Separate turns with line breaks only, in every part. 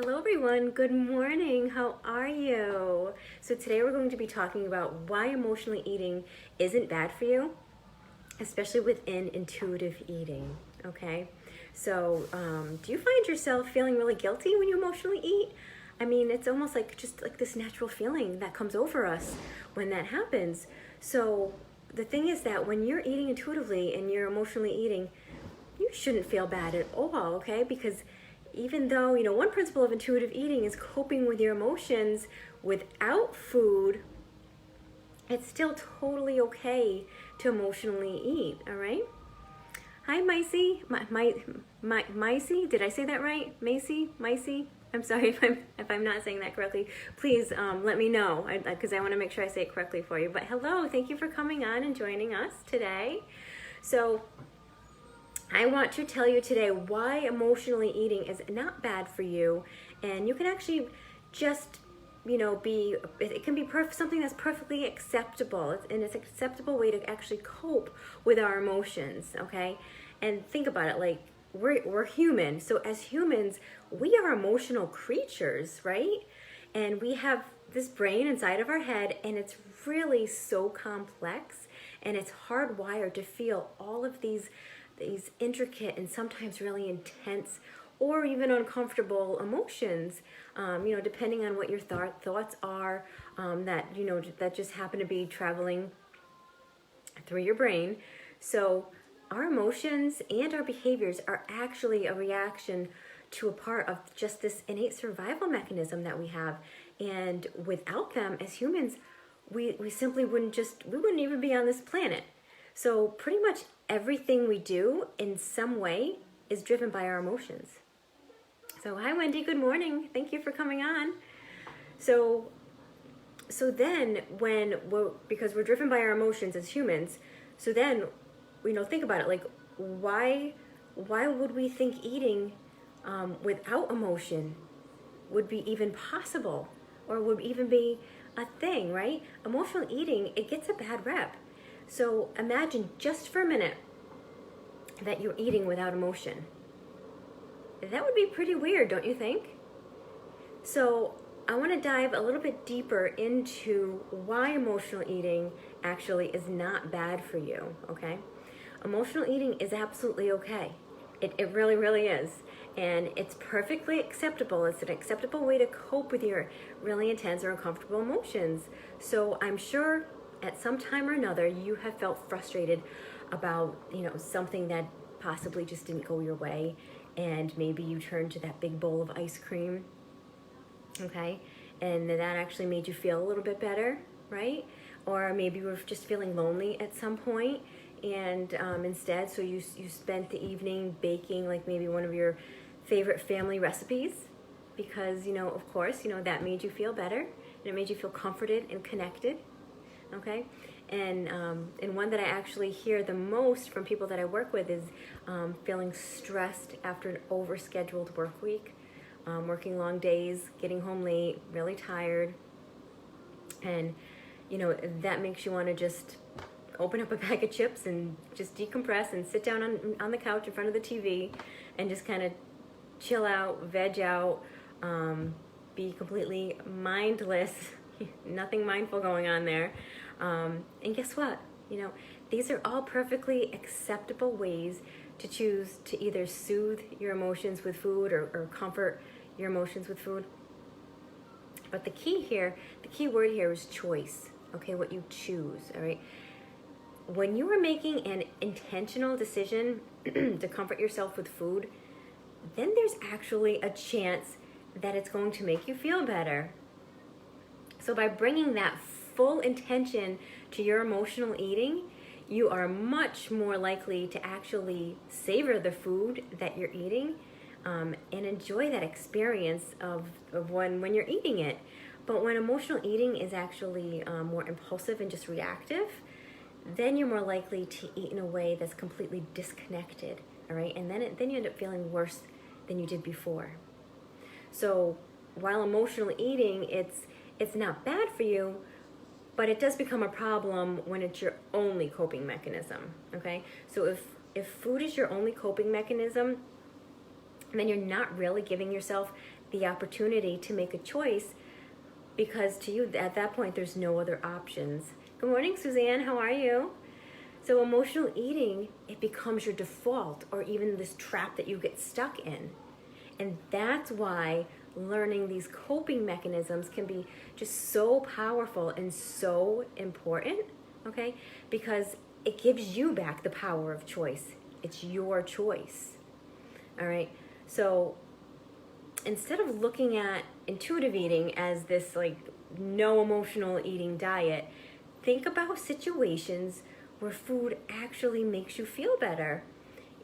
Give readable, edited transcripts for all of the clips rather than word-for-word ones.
Hello everyone, good morning, how are you? So today we're going to be talking about why emotionally eating isn't bad for you, especially within intuitive eating, okay? So do you find yourself feeling really guilty when you emotionally eat? I mean, it's almost like just like this natural feeling that comes over us when that happens. So the thing is that when you're eating intuitively and you're emotionally eating, you shouldn't feel bad at all, okay? Because even though, one principle of intuitive eating is coping with your emotions without food, it's still totally okay to emotionally eat, all right? Hi, Micey. Micey, did I say that right? Micey? I'm sorry if I'm not saying that correctly. Please let me know because I want to make sure I say it correctly for you. But hello, thank you for coming on and joining us today. So I want to tell you today why emotionally eating is not bad for you, and you can actually just, it can be something that's perfectly acceptable, and it's an acceptable way to actually cope with our emotions, okay? And think about it, like, we're human, so as humans, we are emotional creatures, right? And we have this brain inside of our head, and it's really so complex, and it's hardwired to feel all of these intricate and sometimes really intense or even uncomfortable emotions, depending on what your thoughts are, that just happen to be traveling through your brain. So our emotions and our behaviors are actually a reaction to a part of just this innate survival mechanism that we have. And without them, as humans, we simply wouldn't even be on this planet. So pretty much everything we do in some way is driven by our emotions. So hi Wendy, good morning. Thank you for coming on. So then because we're driven by our emotions as humans, so then, think about it, like why would we think eating without emotion would be even possible or would even be a thing, right? Emotional eating, it gets a bad rep. So imagine just for a minute that you're eating without emotion. That would be pretty weird, don't you think? So I want to dive a little bit deeper into why emotional eating actually is not bad for you, okay? Emotional eating is absolutely okay. It really, really is. And it's perfectly acceptable. It's an acceptable way to cope with your really intense or uncomfortable emotions. So I'm sure at some time or another you have felt frustrated about, something that possibly just didn't go your way. And maybe you turned to that big bowl of ice cream, okay? And that actually made you feel a little bit better, right? Or maybe you were just feeling lonely at some point, and instead, so you spent the evening baking like maybe one of your favorite family recipes because, of course, that made you feel better, and it made you feel comforted and connected, okay? And one that I actually hear the most from people that I work with is feeling stressed after an overscheduled work week, working long days, getting home late, really tired, and that makes you want to just open up a bag of chips and just decompress and sit down on the couch in front of the TV and just kind of chill out, veg out, be completely mindless, nothing mindful going on there. And guess what? These are all perfectly acceptable ways to choose to either soothe your emotions with food or comfort your emotions with food. But the key word here is choice, okay? What you choose, all right? When you are making an intentional decision to comfort yourself with food, then there's actually a chance that it's going to make you feel better. So by bringing that full intention to your emotional eating, you are much more likely to actually savor the food that you're eating and enjoy that experience of when you're eating it. But when emotional eating is actually more impulsive and just reactive, then you're more likely to eat in a way that's completely disconnected, all right? And then you end up feeling worse than you did before. So while emotional eating, it's not bad for you, but it does become a problem when it's your only coping mechanism, okay? So if food is your only coping mechanism, then you're not really giving yourself the opportunity to make a choice, because to you at that point there's no other options. Good morning, Suzanne. How are you? So emotional eating, it becomes your default, or even this trap that you get stuck in. And that's why learning these coping mechanisms can be just so powerful and so important, okay? Because it gives you back the power of choice. It's your choice, all right? So instead of looking at intuitive eating as this like no emotional eating diet, think about situations where food actually makes you feel better.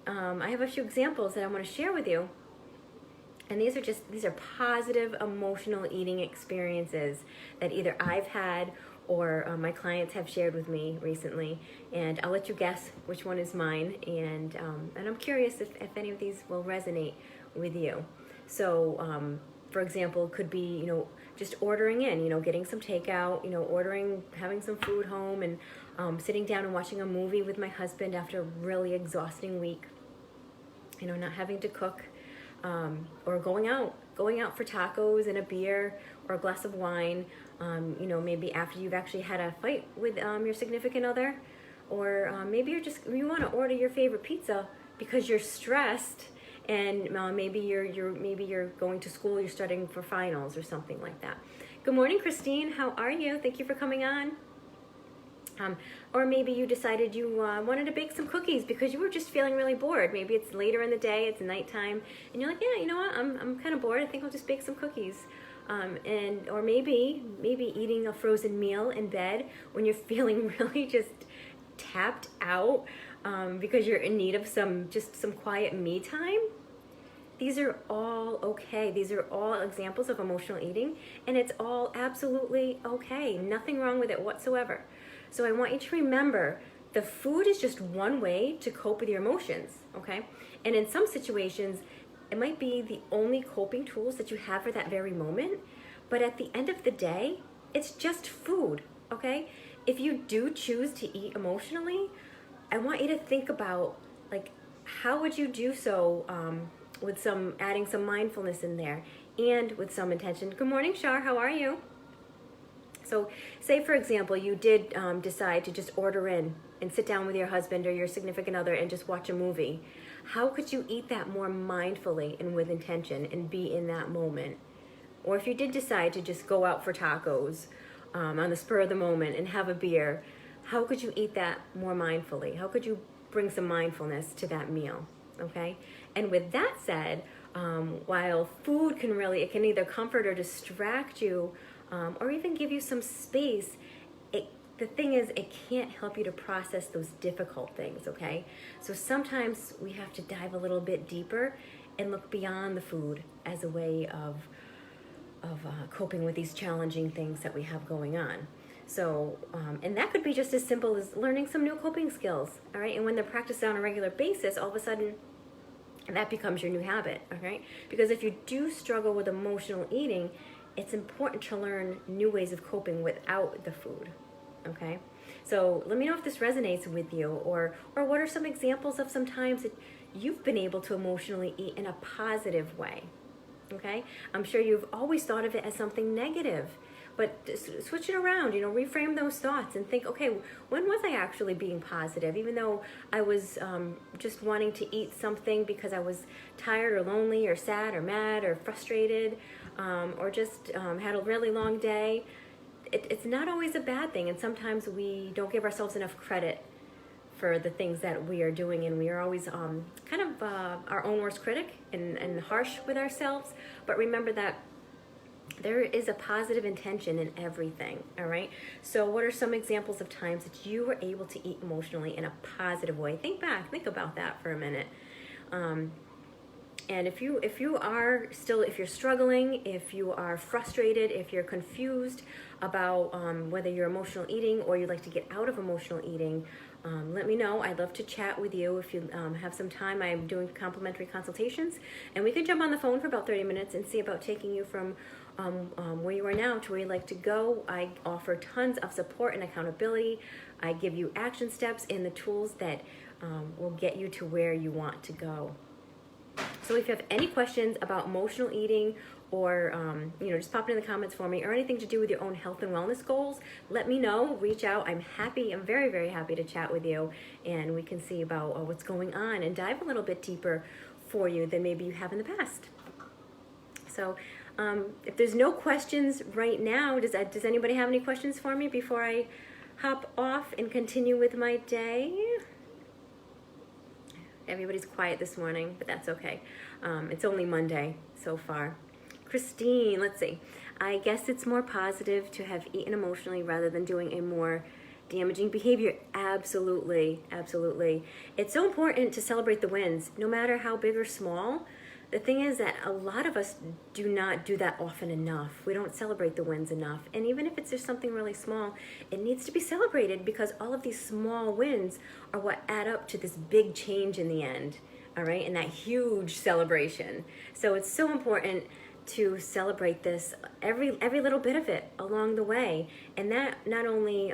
I have a few examples that I want to share with you. And these are positive emotional eating experiences that either I've had or my clients have shared with me recently. And I'll let you guess which one is mine. And I'm curious if any of these will resonate with you. So, for example, it could be, just ordering in, getting some takeout, having some food home, and sitting down and watching a movie with my husband after a really exhausting week, not having to cook, or going out for tacos and a beer or a glass of wine, maybe after you've actually had a fight with your significant other, or maybe you want to order your favorite pizza because you're stressed. And maybe you're going to school, you're studying for finals or something like that. Good morning, Christine. How are you? Thank you for coming on. Or maybe you decided you wanted to bake some cookies because you were just feeling really bored. Maybe it's later in the day, it's nighttime, and you're like, yeah, you know what? I'm kind of bored. I think I'll just bake some cookies. Or maybe eating a frozen meal in bed when you're feeling really just tapped out. Because you're in need of some quiet me time. These are all okay. These are all examples of emotional eating, and it's all absolutely okay. Nothing wrong with it whatsoever. So I want you to remember, the food is just one way to cope with your emotions, okay? And in some situations, it might be the only coping tools that you have for that very moment, but at the end of the day, it's just food, okay? If you do choose to eat emotionally, I want you to think about, like, how would you do so with adding some mindfulness in there and with some intention. Good morning, Shar. How are you? So say, for example, you did decide to just order in and sit down with your husband or your significant other and just watch a movie. How could you eat that more mindfully and with intention and be in that moment? Or if you did decide to just go out for tacos on the spur of the moment and have a beer, how could you eat that more mindfully? How could you bring some mindfulness to that meal, okay? And with that said, while food can either comfort or distract you, or even give you some space, the thing is, it can't help you to process those difficult things, okay? So sometimes we have to dive a little bit deeper and look beyond the food as a way of coping with these challenging things that we have going on. So, and that could be just as simple as learning some new coping skills, all right? And when they're practiced on a regular basis, all of a sudden, that becomes your new habit, all right? Because if you do struggle with emotional eating, it's important to learn new ways of coping without the food, okay? So let me know if this resonates with you, or what are some examples of some times that you've been able to emotionally eat in a positive way, okay? I'm sure you've always thought of it as something negative, but switch it around, reframe those thoughts and think, okay, when was I actually being positive? Even though I was just wanting to eat something because I was tired or lonely or sad or mad or frustrated, or just had a really long day. It's not always a bad thing, and sometimes we don't give ourselves enough credit for the things that we are doing, and we are always kind of our own worst critic and harsh with ourselves. But remember that there is a positive intention in everything, all right? So what are some examples of times that you were able to eat emotionally in a positive way? Think about that for a minute. And if you're struggling, if you are frustrated, if you're confused about whether you're emotional eating or you'd like to get out of emotional eating, let me know. I'd love to chat with you. If you have some time, I'm doing complimentary consultations, and we can jump on the phone for about 30 minutes and see about taking you from where you are now to where you'd like to go. I offer tons of support and accountability. I give you action steps and the tools that will get you to where you want to go. So if you have any questions about emotional eating or, just pop it in the comments for me, or anything to do with your own health and wellness goals, let me know, reach out. I'm very, very happy to chat with you, and we can see about what's going on and dive a little bit deeper for you than maybe you have in the past. So if there's no questions right now, does anybody have any questions for me before I hop off and continue with my day? Everybody's quiet this morning, but that's okay. It's only Monday so far. Christine, let's see. I guess it's more positive to have eaten emotionally rather than doing a more damaging behavior. Absolutely, absolutely. It's so important to celebrate the wins, no matter how big or small. The thing is that a lot of us do not do that often enough. We don't celebrate the wins enough. And even if it's just something really small, it needs to be celebrated, because all of these small wins are what add up to this big change in the end, all right? And that huge celebration. So it's so important to celebrate this, every little bit of it along the way. And that not only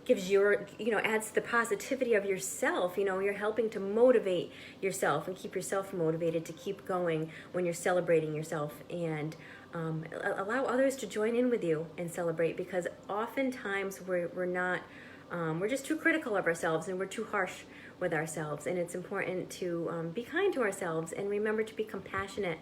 gives adds to the positivity of yourself. You're helping to motivate yourself and keep yourself motivated to keep going when you're celebrating yourself, and allow others to join in with you and celebrate, because oftentimes we're just too critical of ourselves, and we're too harsh with ourselves. And it's important to be kind to ourselves, and remember to be compassionate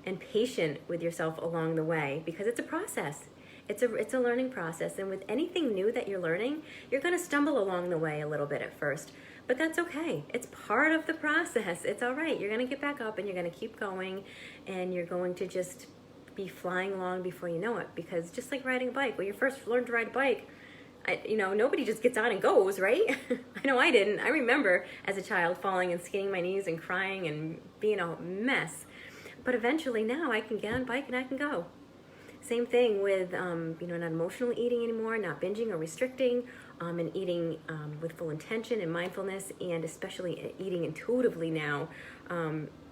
and patient with yourself along the way, because it's a process. It's a learning process, and with anything new that you're learning, you're going to stumble along the way a little bit at first, but that's okay. It's part of the process. It's all right. You're going to get back up, and you're going to keep going, and you're going to just be flying along before you know it, because just like riding a bike, when you first learned to ride a bike, nobody just gets on and goes, right? I know I didn't. I remember as a child falling and skinning my knees and crying and being a mess, but eventually now I can get on a bike and I can go. Same thing with, not emotionally eating anymore, not binging or restricting, and eating with full intention and mindfulness, and especially eating intuitively now.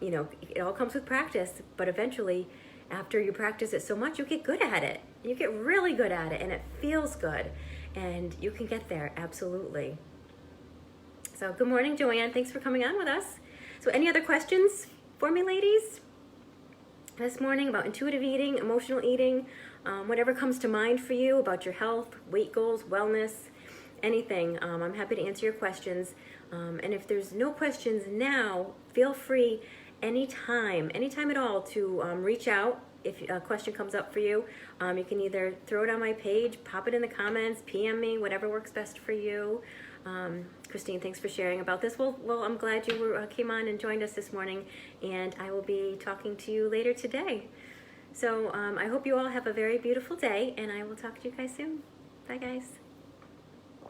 It all comes with practice, but eventually, after you practice it so much, you get good at it. You get really good at it, and it feels good, and you can get there, absolutely. So good morning, Joanne. Thanks for coming on with us. So any other questions for me, ladies? This morning about intuitive eating, emotional eating, whatever comes to mind for you about your health, weight goals, wellness, anything. I'm happy to answer your questions. And if there's no questions now, feel free anytime at all to reach out if a question comes up for you. You can either throw it on my page, pop it in the comments, PM me, whatever works best for you. Christine, thanks for sharing about this. Well, I'm glad you came on and joined us this morning, and I will be talking to you later today. So I hope you all have a very beautiful day, and I will talk to you guys soon. Bye, guys.